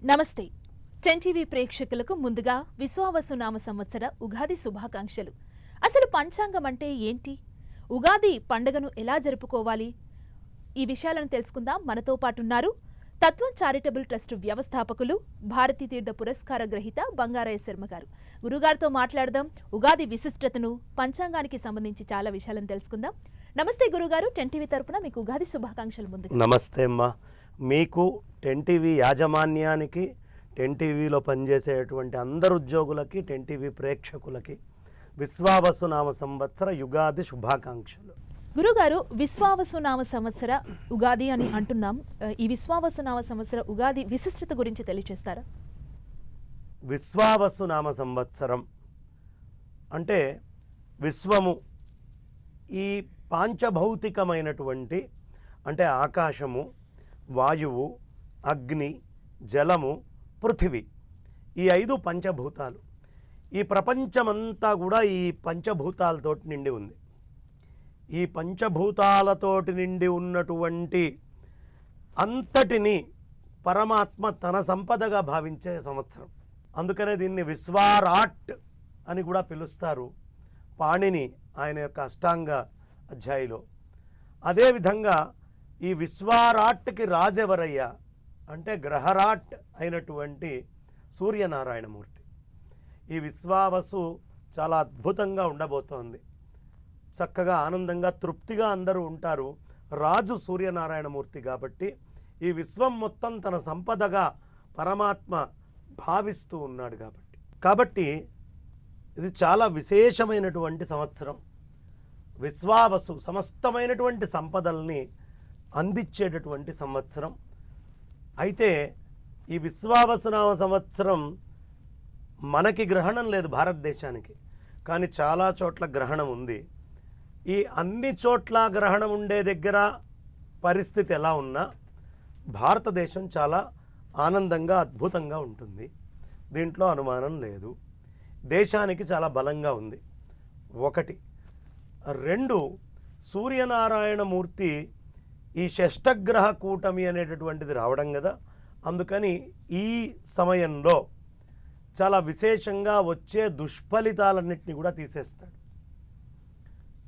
నమస్తే. 10 టీవీ ప్రేక్షకులకు ముందుగా విశ్వావసునామ సంవత్సర ఉగాది శుభాకాంక్షలు. అసలు పంచాంగం అంటే ఏంటి? ఉగాది పండుగను ఎలా జరుపుకోవాలి? ఈ విషయాలను తెలుసుకుందాం. మనతో పాటున్నారు తత్వం చారిటబుల్ ట్రస్ట్ వ్యవస్థాపకులు, భారతీ తీర్థ పురస్కార గ్రహీత బంగారయ్య శర్మ గారు. గురుగారితో మాట్లాడదాం. ఉగాది విశిష్టతను, పంచాంగానికి సంబంధించి చాలా విషయాలను తెలుసుకుందాం. నమస్తే గురుగారు. 10 టీవీ తరపున మీకు ఉగాది శుభాకాంక్షలు. ముందుగా నమస్తే అమ్మా. మీకు 10 టీవీ యాజమాన్యానికి, 10 టీవీలో పనిచేసేటువంటి అందరు ఉద్యోగులకి, 10 టీవీ ప్రేక్షకులకి విశ్వావసునామ సంవత్సర యుగాది శుభాకాంక్షలు. గురుగారు, విశ్వావసునామ సంవత్సర ఉగాది అని అంటున్నాం. ఈ విశ్వావసునామ సంవత్సర ఉగాది విశిష్టత గురించి తెలియజేస్తారా? విశ్వావసునామ సంవత్సరం అంటే విశ్వము, ఈ పాంచభౌతికమైనటువంటి అంటే ఆకాశము, వాయువు, అగ్ని, జలము, పృథివీ, ఈ 5 పంచభూతాలు. ఈ ప్రపంచమంతా కూడా ఈ పంచభూతాలతోటి నిండి ఉంది. ఈ పంచభూతాలతోటి నిండి ఉన్నటువంటి అంతటిని పరమాత్మ తన సంపదగా భావించే సంవత్సరం. అందుకనే దీన్ని విశ్వారాట్ అని కూడా పిలుస్తారు పాణిని ఆయన యొక్క అష్టాంగ అధ్యాయిలో. అదేవిధంగా ఈ విశ్వారాట్కి రాజెవరయ్యా అంటే గ్రహరాట్ అయినటువంటి సూర్యనారాయణమూర్తి. ఈ విశ్వావసు చాలా అద్భుతంగా ఉండబోతోంది. చక్కగా ఆనందంగా తృప్తిగా అందరూ ఉంటారు. రాజు సూర్యనారాయణమూర్తి కాబట్టి ఈ విశ్వం మొత్తం తన సంపదగా పరమాత్మ భావిస్తూ ఉన్నాడు కాబట్టి ఇది చాలా విశేషమైనటువంటి సంవత్సరం. విశ్వావసు సమస్తమైనటువంటి సంపదల్ని అందించేటటువంటి సంవత్సరం. అయితే ఈ విశ్వావసునామ సంవత్సరం మనకి గ్రహణం లేదు భారతదేశానికి, కానీ చాలా చోట్ల గ్రహణం ఉంది. ఈ అన్ని చోట్ల గ్రహణం ఉండే దగ్గర పరిస్థితి ఎలా ఉన్నా భారతదేశం చాలా ఆనందంగా అద్భుతంగా ఉంటుంది. దీంట్లో అనుమానం లేదు. దేశానికి చాలా బలంగా ఉంది. 1. 2, సూర్యనారాయణమూర్తి ఈ షష్టగ్రహ కూటమి అనేటటువంటిది రావడం కదా, అందుకని ఈ సమయంలో చాలా విశేషంగా వచ్చే దుష్ఫలితాలన్నింటినీ కూడా తీసేస్తాడు.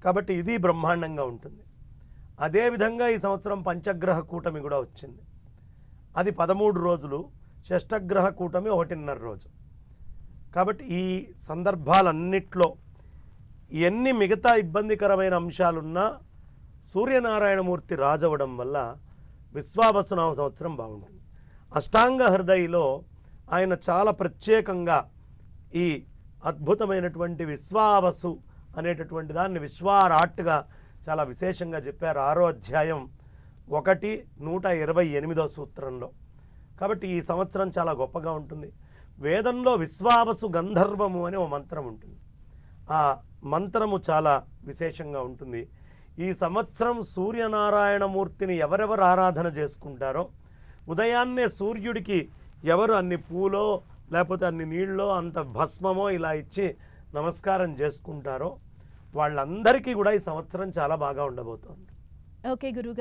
కాబట్టి ఇది బ్రహ్మాండంగా ఉంటుంది. అదేవిధంగా ఈ సంవత్సరం పంచగ్రహ కూటమి కూడా వచ్చింది. అది 13 రోజులు, షష్టగ్రహ కూటమి 1.5 రోజు. కాబట్టి ఈ సందర్భాలన్నిట్లో ఎన్ని మిగతా ఇబ్బందికరమైన అంశాలున్నా సూర్యనారాయణమూర్తి రాజవడం వల్ల విశ్వావసునామ సంవత్సరం బాగుంటుంది. అష్టాంగ హృదయలో ఆయన చాలా ప్రత్యేకంగా ఈ అద్భుతమైనటువంటి విశ్వావసు అనేటటువంటి దాన్ని విశ్వారాట్గా చాలా విశేషంగా చెప్పారు. 6వ అధ్యాయం 128వ సూత్రంలో. కాబట్టి ఈ సంవత్సరం చాలా గొప్పగా ఉంటుంది. వేదంలో విశ్వావసు గంధర్వము అనే ఓ మంత్రం ఉంటుంది. ఆ మంత్రము చాలా విశేషంగా ఉంటుంది. ఈ సంవత్సరం సూర్యనారాయణమూర్తిని ఎవరెవరు ఆరాధన చేసుకుంటారో, ఉదయాన్నే సూర్యుడికి ఎవరు అన్ని పూలో లేకపోతే అన్ని నీళ్ళో అంత భస్మమో ఇలా ఇచ్చి నమస్కారం చేసుకుంటారో వాళ్ళందరికీ కూడా ఈ సంవత్సరం చాలా బాగా ఉండబోతోంది. ఓకే గురుగారు.